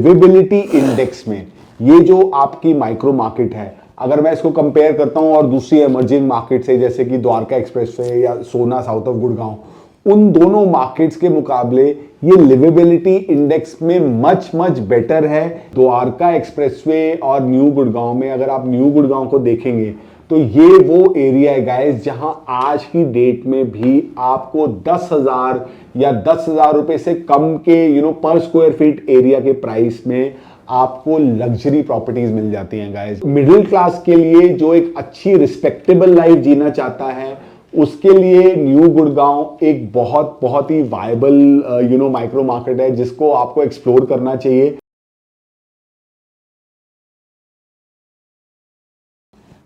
Liveability index में ये जो आपकी माइक्रो मार्केट है, अगर मैं इसको कंपेयर करता हूं और दूसरी इमर्जिंग मार्केट से जैसे कि द्वारका एक्सप्रेसवे या सोना साउथ ऑफ गुड़गांव, उन दोनों मार्केट्स के मुकाबले ये लिवेबिलिटी इंडेक्स में मच मच बेटर है। द्वारका एक्सप्रेसवे और न्यू गुड़गांव में अगर आप न्यू गुड़गांव को देखेंगे तो ये वो एरिया है गाइस जहां आज की डेट में भी आपको 10,000 या 10,000 रुपए से कम के पर स्क्वायर फीट एरिया के प्राइस में आपको लग्जरी प्रॉपर्टीज मिल जाती हैं गाइस। मिडिल क्लास के लिए जो एक अच्छी रिस्पेक्टेबल लाइफ जीना चाहता है उसके लिए न्यू गुड़गांव एक बहुत बहुत ही वायबल माइक्रो मार्केट है जिसको आपको एक्सप्लोर करना चाहिए।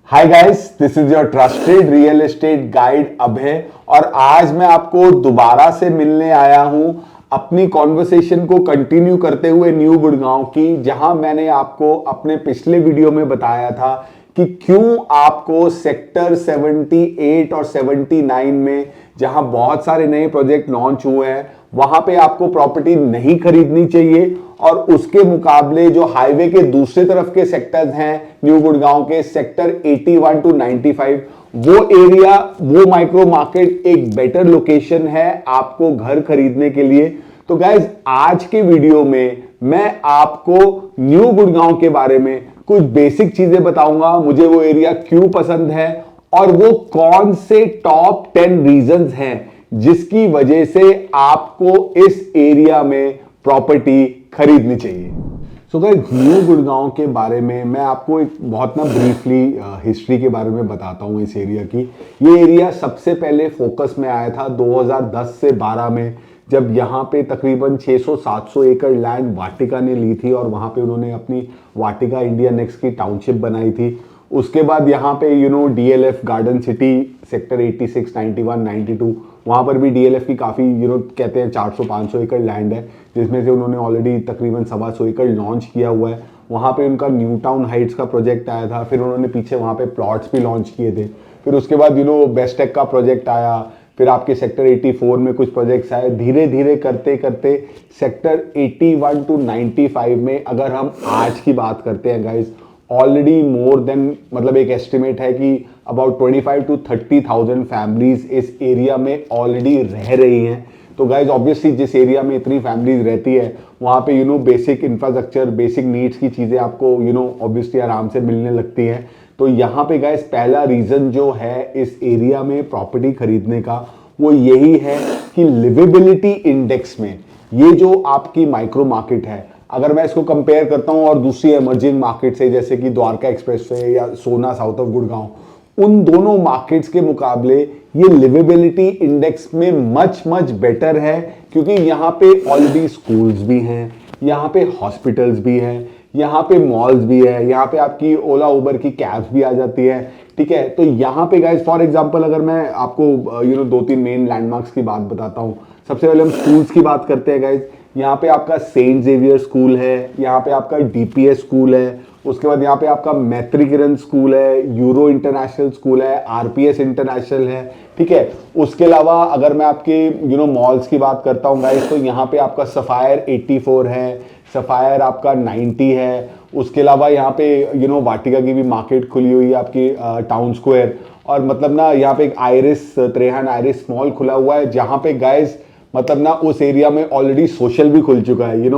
Hi guys, this is your trusted real estate guide Abhay और आज मैं आपको दोबारा से मिलने आया हूं अपनी कॉन्वर्सेशन को कंटिन्यू करते हुए न्यू गुड़गांव की, जहां मैंने आपको अपने पिछले वीडियो में बताया था कि क्यों आपको सेक्टर 78 और 79 में जहां बहुत सारे नए प्रोजेक्ट लॉन्च हुए हैं वहां पे आपको प्रॉपर्टी नहीं खरीदनी चाहिए और उसके मुकाबले जो हाईवे के दूसरे तरफ के सेक्टर्स हैं न्यू गुड़गांव के सेक्टर 81 टू 95 वो एरिया, वो माइक्रो मार्केट एक बेटर लोकेशन है आपको घर खरीदने के लिए। तो गाइज आज के वीडियो में मैं आपको न्यू गुड़गांव के बारे में कुछ बेसिक चीजें बताऊंगा, मुझे वो एरिया क्यों पसंद है और वो कौन से टॉप 10 रीजंस हैं जिसकी वजह से आपको इस एरिया में प्रॉपर्टी खरीदनी चाहिए। सो गाइस न्यू गुड़गांव के बारे में मैं आपको एक बहुत ब्रीफली हिस्ट्री के बारे में बताता हूं इस एरिया की। ये एरिया सबसे पहले फोकस में आया था 2010 से 12 में, जब यहाँ पे तकरीबन 600-700 एकड़ लैंड वाटिका ने ली थी और वहाँ पे उन्होंने अपनी वाटिका इंडिया नेक्स्ट की टाउनशिप बनाई थी। उसके बाद यहाँ पे डीएलएफ गार्डन सिटी सेक्टर 86, 91, 92 वहाँ पर भी डीएलएफ की काफ़ी कहते हैं 400-500 एकड़ लैंड है जिसमें से उन्होंने ऑलरेडी तकरीबन 125 एकड़ लॉन्च किया हुआ है। वहाँ पे उनका न्यू टाउन हाइट्स का प्रोजेक्ट आया था, फिर उन्होंने पीछे वहाँ पे प्लॉट्स भी लॉन्च किए थे। फिर उसके बाद बेस्टेक का प्रोजेक्ट आया, फिर आपके सेक्टर 84 में कुछ प्रोजेक्ट्स आए। धीरे धीरे करते करते सेक्टर 81 टू 95 में अगर हम आज की बात करते हैं गाइज, ऑलरेडी मोर देन एक एस्टिमेट है कि अबाउट 25 to 30,000 फैमिलीज इस एरिया में ऑलरेडी रह रही हैं। तो गाइज ऑब्वियसली जिस एरिया में इतनी फैमिलीज रहती है वहाँ पे बेसिक इंफ्रास्ट्रक्चर, बेसिक नीड्स की चीज़ें आपको ऑब्वियसली आराम से मिलने लगती हैं। तो यहाँ पे गाइज पहला रीज़न जो है इस एरिया में प्रॉपर्टी खरीदने का वो यही है कि लिवेबिलिटी इंडेक्स में ये जो आपकी माइक्रो मार्केट है, अगर मैं इसको कंपेयर करता हूं और दूसरी इमर्जिंग मार्केट से जैसे कि द्वारका एक्सप्रेसवे या सोना साउथ ऑफ गुड़गांव, उन दोनों मार्केट्स के मुकाबले ये लिवेबिलिटी इंडेक्स में मच मच बेटर है क्योंकि यहाँ पे ऑलरेडी स्कूल्स भी हैं, यहाँ पे हॉस्पिटल्स भी हैं, यहाँ पे मॉल्स भी है, यहाँ पे आपकी ओला उबर की कैब्स भी आ जाती है। ठीक है, तो यहाँ पे गाइज फॉर एग्जांपल अगर मैं आपको 2-3 मेन लैंडमार्क्स की बात बताता हूँ। सबसे पहले हम स्कूल्स की बात करते हैं गाइज। यहाँ पे आपका सेंट जेवियर स्कूल है, यहाँ पे आपका डीपीएस स्कूल है, उसके बाद यहाँ पे आपका मैत्री किरण स्कूल है, यूरो इंटरनेशनल स्कूल है, आरपीएस इंटरनेशनल है। ठीक है, उसके अलावा अगर मैं आपके मॉल्स की बात करता हूँ गाइज तो यहाँ पे आपका सफायर 84 है, सफायर आपका 90 है। उसके अलावा यहाँ पे वाटिका की भी मार्केट खुली हुई है आपकी टाउन स्क्वायर, और यहाँ पे एक आयरिस त्रेहन आयरिस मॉल खुला हुआ है जहाँ पे गाइज उस एरिया में ऑलरेडी सोशल भी खुल चुका है।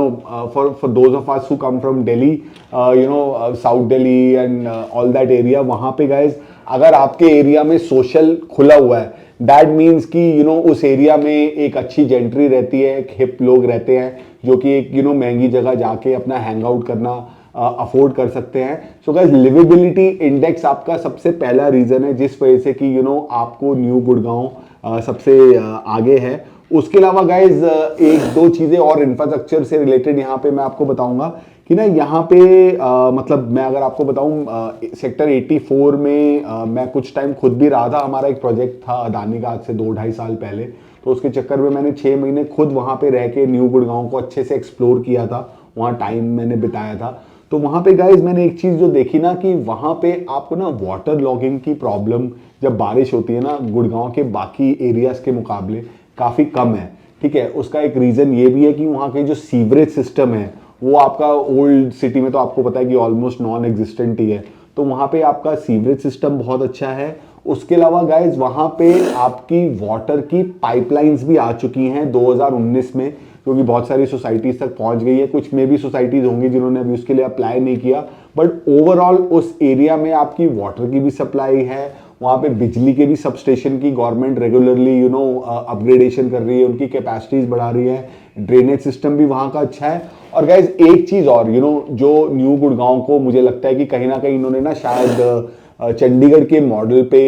For those of us who come from Delhi, south Delhi and all that area, वहाँ पे गाइज अगर आपके एरिया में सोशल खुला हुआ है दैट मीन्स कि उस एरिया में एक अच्छी जेंट्री रहती है, एक हिप लोग रहते हैं जो कि एक महंगी जगह जाके अपना हैंग आउट करना अफोर्ड कर सकते हैं। सो गाइज लिवेबिलिटी इंडेक्स आपका सबसे पहला रीजन है जिस वजह से कि आपको न्यू गुड़गांव सबसे आगे है। उसके अलावा गाइज एक दो चीजें और इंफ्रास्ट्रक्चर से रिलेटेड यहाँ पे मैं आपको बताऊंगा कि यहाँ पे मैं अगर आपको बताऊं सेक्टर 84 में मैं कुछ टाइम खुद भी रहा था। हमारा एक प्रोजेक्ट था अदानी का आज से 2-2.5 साल पहले, तो उसके चक्कर में मैंने 6 महीने खुद वहाँ पे रह के न्यू गुड़गांव को अच्छे से एक्सप्लोर किया था, वहाँ टाइम मैंने बिताया था। तो वहाँ पे गाइज मैंने एक चीज़ जो देखी ना कि वहाँ पे आपको वाटर लॉगिंग की प्रॉब्लम जब बारिश होती है ना गुड़गांव के बाकी एरियाज के मुकाबले काफ़ी कम है। ठीक है, उसका एक रीज़न ये भी है कि वहाँ के जो सीवरेज सिस्टम है वो आपका ओल्ड सिटी में तो आपको पता है कि ऑलमोस्ट नॉन एग्जिस्टेंट ही है, तो वहाँ पे आपका सीवरेज सिस्टम बहुत अच्छा है। उसके अलावा गाइज वहाँ पे आपकी वाटर की पाइपलाइंस भी आ चुकी हैं 2019 में, क्योंकि बहुत सारी सोसाइटीज तक पहुंच गई है। कुछ में भी सोसाइटीज होंगी जिन्होंने अभी उसके लिए अप्लाई नहीं किया, बट ओवरऑल उस एरिया में आपकी वाटर की भी सप्लाई है, वहाँ पे बिजली के भी सबस्टेशन की गवर्नमेंट रेगुलरली अपग्रेडेशन कर रही है, उनकी कैपेसिटीज बढ़ा रही है, ड्रेनेज सिस्टम भी वहाँ का अच्छा है। और गाइज एक चीज़ और जो न्यू गुड़गांव को मुझे लगता है कि कहीं ना कहीं इन्होंने ना शायद चंडीगढ़ के मॉडल पे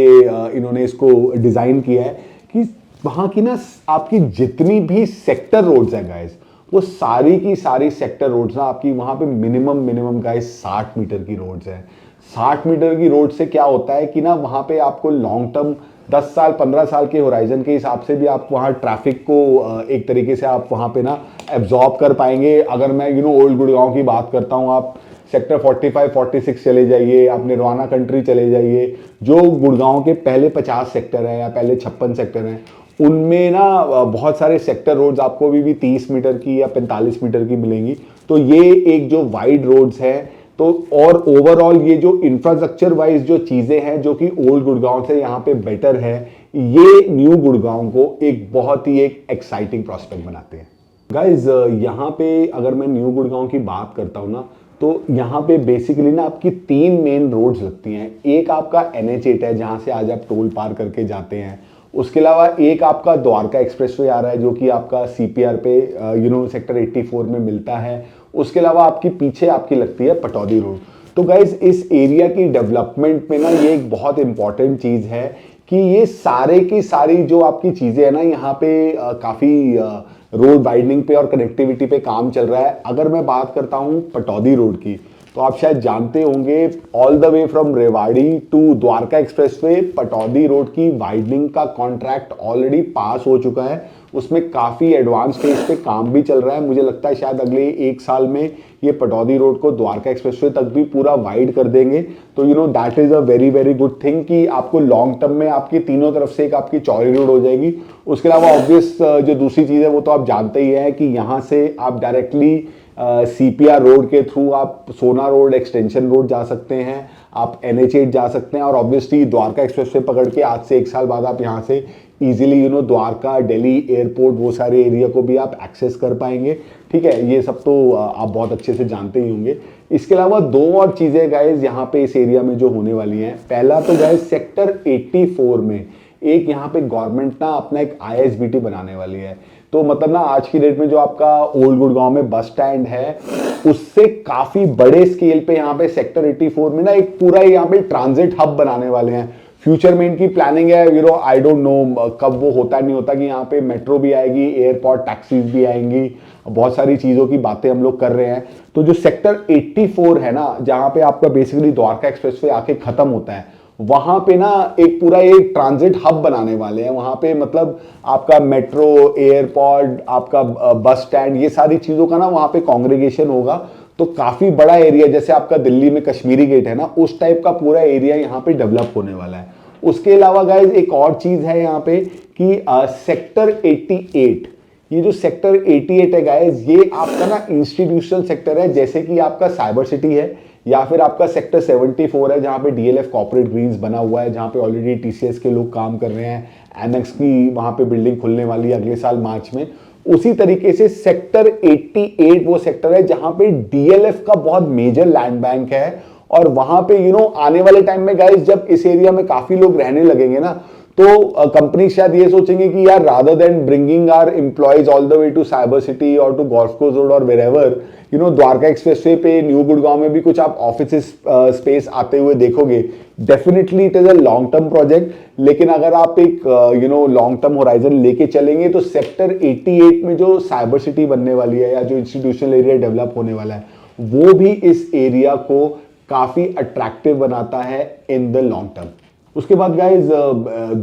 इन्होंने इसको डिज़ाइन किया है कि वहाँ की ना आपकी जितनी भी सेक्टर रोड्स हैं गाइज, वो सारी की सारी सेक्टर रोड्स ना आपकी वहाँ पे मिनिमम गाइज 60 मीटर की रोड्स हैं। 60 मीटर की रोड से क्या होता है कि ना वहाँ पे आपको लॉन्ग टर्म 10 साल 15 साल के होराइजन के हिसाब से भी आप वहाँ ट्रैफिक को एक तरीके से आप वहाँ पे ना एब्जॉर्ब कर पाएंगे। अगर मैं ओल्ड गुड़गांव की बात करता हूँ, आप सेक्टर 45 46 चले जाइए, आप निर्वाणा कंट्री चले जाइए, जो गुड़गांव के पहले 50 सेक्टर हैं या पहले 56 सेक्टर हैं, उनमें ना बहुत सारे सेक्टर रोड्स आपको अभी भी 30 मीटर की या 45 मीटर की मिलेंगी। तो ये एक जो वाइड रोड्स है, तो और ओवरऑल ये जो इंफ्रास्ट्रक्चर वाइज जो चीजें हैं जो कि ओल्ड गुड़गांव से यहाँ पे बेटर है, ये न्यू गुड़गांव को एक बहुत ही एक एक्साइटिंग प्रोस्पेक्ट बनाते हैं। गाइज यहाँ पे अगर मैं न्यू गुड़गांव की बात करता हूँ ना, तो यहाँ पे बेसिकली ना आपकी 3 मेन रोड्स लगती हैं। एक आपका NH8 है जहाँ से आज आप टोल पार करके जाते हैं। उसके अलावा एक आपका द्वारका एक्सप्रेसवे आ रहा है जो कि आपका CPR पे सेक्टर 84 में मिलता है। उसके अलावा आपकी पीछे आपकी लगती है पटौदी रोड। तो गाइज इस एरिया की डेवलपमेंट में ना ये एक बहुत इंपॉर्टेंट चीज़ है कि ये सारे की सारी जो आपकी चीज़ें हैं ना, यहाँ पे काफ़ी रोड वाइडनिंग पे और कनेक्टिविटी पे काम चल रहा है। अगर मैं बात करता हूँ पटौदी रोड की, तो आप शायद जानते होंगे all the way from Rewari to Dwarka expressway Pataudi road की वाइडनिंग का कॉन्ट्रैक्ट ऑलरेडी पास हो चुका है। उसमें काफ़ी एडवांस स्टेज पे काम भी चल रहा है। मुझे लगता है शायद अगले 1 साल में ये पटौदी रोड को द्वारका एक्सप्रेसवे तक भी पूरा वाइड कर देंगे। तो that is a very very good thing कि आपको लॉन्ग टर्म में आपकी तीनों तरफ से एक आपकी चौड़ी रोड हो जाएगी। उसके अलावा ऑब्वियस जो दूसरी चीज़ है वो तो आप जानते ही हैं कि यहाँ से आप डायरेक्टली CPR रोड के थ्रू आप सोना रोड एक्सटेंशन रोड जा सकते हैं, आप NH8 जा सकते हैं, और ऑब्वियसली द्वारका एक्सप्रेसवे पकड़ के आज से 1 साल बाद आप यहाँ से इजीली द्वारका, दिल्ली एयरपोर्ट, वो सारे एरिया को भी आप एक्सेस कर पाएंगे। ठीक है, ये सब तो आप बहुत अच्छे से जानते ही होंगे। इसके अलावा 2 और चीज़ें गाइज यहाँ पे इस एरिया में जो होने वाली हैं। पहला तो गाइज सेक्टर 84 में एक यहाँ पे गवर्नमेंट ना अपना एक ISBT बनाने वाली है। तो मतलब ना आज की डेट में जो आपका ओल्ड गुड़गांव में बस स्टैंड है, उससे काफी बड़े स्केल पे यहाँ पे सेक्टर 84 में ना एक पूरा यहाँ पे ट्रांजिट हब बनाने वाले हैं। फ्यूचर में इनकी प्लानिंग है, आई डोंट नो कब वो होता नहीं होता, कि यहाँ पे मेट्रो भी आएगी, एयरपोर्ट टैक्सीज भी आएंगी, बहुत सारी चीजों की बातें हम लोग कर रहे हैं। तो जो सेक्टर 84 है ना, जहाँ पे आपका बेसिकली द्वारका एक्सप्रेसवे आके खत्म होता है, वहां पे ना एक पूरा एक ट्रांजिट हब बनाने वाले हैं। वहां पे मतलब आपका मेट्रो, एयरपोर्ट, आपका बस स्टैंड, ये सारी चीजों का ना वहां पे कांग्रीगेशन होगा। तो काफी बड़ा एरिया, जैसे आपका दिल्ली में कश्मीरी गेट है ना, उस टाइप का पूरा एरिया यहाँ पे डेवलप होने वाला है। उसके अलावा गाइज एक और चीज है यहाँ पे कि सेक्टर 88, ये जो सेक्टर 88 है गाइज, ये आपका ना इंस्टीट्यूशनल सेक्टर है, जैसे कि आपका साइबर सिटी है, या फिर आपका सेक्टर 74 है जहाँ पे DLF कॉर्पोरेट ग्रीन्स बना हुआ है, जहाँ पे ऑलरेडी TCS के लोग काम कर रहे हैं। एनेक्स की वहाँ पे बिल्डिंग खुलने वाली है अगले साल मार्च में। उसी तरीके से सेक्टर 88 वो सेक्टर है जहाँ पे DLF का बहुत मेजर लैंड बैंक है, और वहाँ पे आने वाले टाइम में गाइज जब इस एरिया में काफी लोग रहने लगेंगे ना, तो कंपनी शायद ये सोचेंगे कि यार rather than bringing our employees all the way to Cyber City और टू गोल्फ कोर्स रोड और वेरेवर, द्वारका एक्सप्रेसवे पे न्यू गुड़गांव में भी कुछ आप ऑफिस स्पेस आते हुए देखोगे। Definitely it is a long term project, लेकिन अगर आप एक लॉन्ग टर्म होराइजन लेके चलेंगे तो सेक्टर 88 में जो साइबर सिटी बनने वाली है या जो इंस्टीट्यूशनल एरिया डेवलप होने वाला है, वो भी इस एरिया को काफी अट्रैक्टिव बनाता है इन द लॉन्ग टर्म। उसके बाद गाइज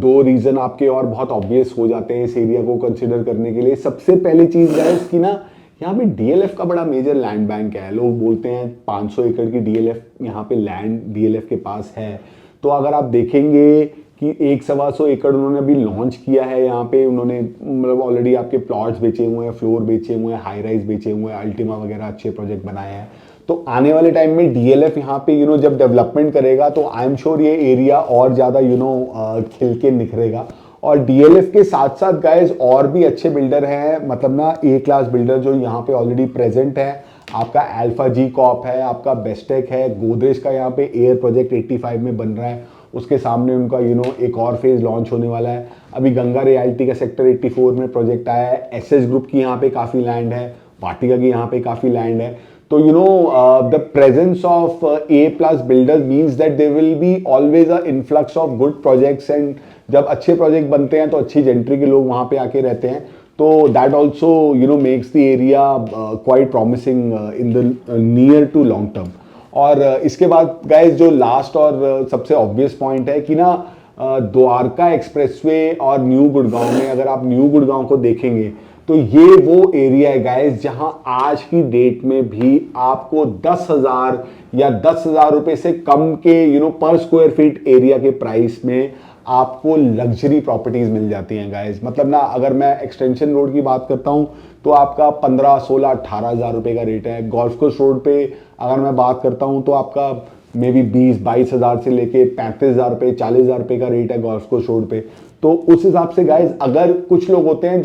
2 रीजन आपके और बहुत ऑब्वियस हो जाते हैं इस एरिया को कंसिडर करने के लिए। सबसे पहली चीज गाइज कि ना यहाँ पे DLF का बड़ा मेजर लैंड बैंक है। लोग बोलते हैं 500 एकड़ की DLF यहाँ पे लैंड DLF के पास है। तो अगर आप देखेंगे कि 1-125 एकड़ उन्होंने अभी लॉन्च किया है यहाँ पे। उन्होंने मतलब ऑलरेडी आपके प्लॉट्स बेचे हुए हैं, फ्लोर बेचे हुए हैं, हाई राइज बेचे हुए हैं, अल्टीमा वगैरह अच्छे प्रोजेक्ट बनाए हैं। तो आने वाले टाइम में डीएलएफ यहाँ पे जब डेवलपमेंट करेगा तो आई एम श्योर ये एरिया और ज़्यादा खिल के निखरेगा। और डीएलएफ के साथ साथ गाइज और भी अच्छे बिल्डर हैं, मतलब ना ए क्लास बिल्डर जो यहाँ पे ऑलरेडी प्रेजेंट है। आपका अल्फा जी कॉप है, आपका बेस्टेक है, गोदरेज का यहाँ पे एयर प्रोजेक्ट 85 में बन रहा है, उसके सामने उनका एक और फेज लॉन्च होने वाला है। अभी गंगा रियल्टी का सेक्टर 84 में प्रोजेक्ट आया है। एसएस ग्रुप की यहाँ पे काफ़ी लैंड है, वाटिका की यहाँ पे काफ़ी लैंड है। तो the presence of A plus builders means that there will be always a influx of good projects, and जब अच्छे प्रोजेक्ट बनते हैं तो अच्छी जेंट्री के लोग वहाँ पे आके रहते हैं। तो that also makes the area quite promising in the near to long term. और इसके बाद गाइज जो लास्ट और सबसे ऑब्वियस पॉइंट है कि द्वारका एक्सप्रेसवे और न्यू गुड़गांव में, अगर आप न्यू गुड़गांव को देखेंगे तो ये वो एरिया है गाइज जहां आज की डेट में भी आपको 10,000 या 10,000 रुपए से कम के पर स्क्वायर फीट एरिया के प्राइस में आपको लग्जरी प्रॉपर्टीज मिल जाती हैं गाइज। मतलब अगर मैं एक्सटेंशन रोड की बात करता हूं तो आपका 15, 16, 18,000 रुपए का रेट है। गोल्फ कोर्स रोड पे अगर मैं बात करता हूं तो आपका मे बी 20-22 हज़ार से लेके 35,000 रुपए, 40,000 रुपए का रेट है गोल्फ कोर्स रोड पे। तो उस हिसाब से गाइज अगर कुछ लोग होते हैं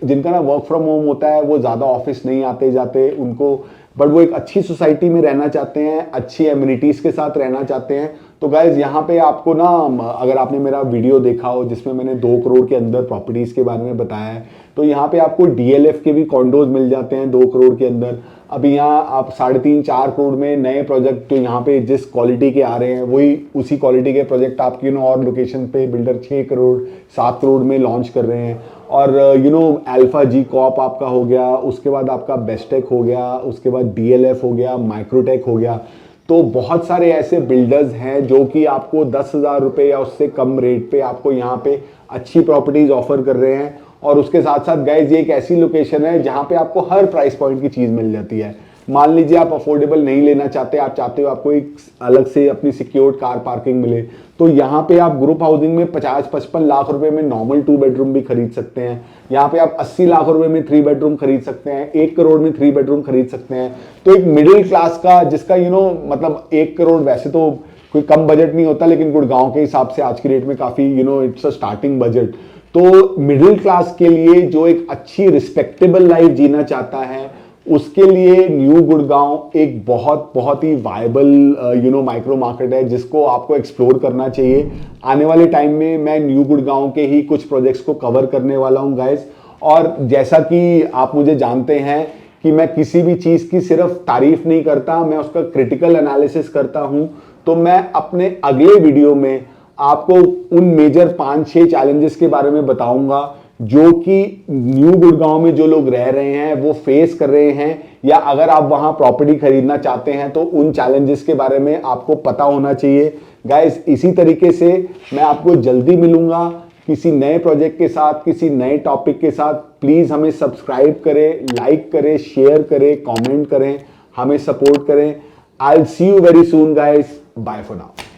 जिनका वर्क फ्रॉम होम होता है, वो ज़्यादा ऑफिस नहीं आते जाते उनको, बट वो एक अच्छी सोसाइटी में रहना चाहते हैं, अच्छी एमिनिटीज के साथ रहना चाहते हैं, तो गाइज यहाँ पे आपको अगर आपने मेरा वीडियो देखा हो जिसमें मैंने 2 करोड़ के अंदर प्रॉपर्टीज के बारे में बताया है, तो यहाँ पे आपको डीएलएफ के भी कॉन्डोज मिल जाते हैं 2 करोड़ के अंदर। अभी यहाँ आप 3.5-4 करोड़ में नए प्रोजेक्ट जो यहाँ पे जिस क्वालिटी के आ रहे हैं वही उसी क्वालिटी के प्रोजेक्ट आपकी और लोकेशन पे बिल्डर 6 करोड़ 7 करोड़ में लॉन्च कर रहे हैं। और अल्फा जी कॉप आपका हो गया, उसके बाद आपका बेस्टेक हो गया, उसके बाद डीएलएफ हो गया, माइक्रोटेक हो गया। तो बहुत सारे ऐसे बिल्डर्स हैं जो कि आपको 10,000 रुपये या उससे कम रेट पे आपको यहाँ पे अच्छी प्रॉपर्टीज ऑफर कर रहे हैं। और उसके साथ साथ गाइज ये एक ऐसी लोकेशन है जहाँ पे आपको हर प्राइस पॉइंट की चीज़ मिल जाती है। मान लीजिए आप अफोर्डेबल नहीं लेना चाहते, आप चाहते हो आपको एक अलग से अपनी सिक्योर्ड कार पार्किंग मिले, तो यहाँ पे आप ग्रुप हाउसिंग में 50-55 लाख रुपए में नॉर्मल 2 बेडरूम भी खरीद सकते हैं। यहाँ पे आप 80 लाख रुपए में 3 बेडरूम खरीद सकते हैं, 1 करोड़ में 3 बेडरूम खरीद सकते हैं। तो एक मिडिल क्लास का जिसका मतलब 1 करोड़ वैसे तो कोई कम बजट नहीं होता, लेकिन गुड़गांव के हिसाब से आज की डेट में काफी इट्स अ स्टार्टिंग बजट। तो मिडिल क्लास के लिए जो एक अच्छी रिस्पेक्टेबल लाइफ जीना चाहता है उसके लिए न्यू गुड़गांव एक बहुत ही वायबल माइक्रो मार्केट है जिसको आपको एक्सप्लोर करना चाहिए। आने वाले टाइम में मैं न्यू गुड़गांव के ही कुछ प्रोजेक्ट्स को कवर करने वाला हूं गाइस। और जैसा कि आप मुझे जानते हैं कि मैं किसी भी चीज की सिर्फ तारीफ नहीं करता, मैं उसका क्रिटिकल एनालिसिस करता हूं। तो मैं अपने अगले वीडियो में आपको उन मेजर 5-6 चैलेंजेस के बारे में बताऊंगा जो कि न्यू गुड़गांव में जो लोग रह रहे हैं वो फेस कर रहे हैं, या अगर आप वहां प्रॉपर्टी खरीदना चाहते हैं तो उन चैलेंजेस के बारे में आपको पता होना चाहिए गाइस। इसी तरीके से मैं आपको जल्दी मिलूंगा किसी नए प्रोजेक्ट के साथ, किसी नए टॉपिक के साथ। प्लीज हमें सब्सक्राइब करें, लाइक करें, शेयर करें, कमेंट करें, हमें सपोर्ट करें। I will see you very soon guys, bye for now.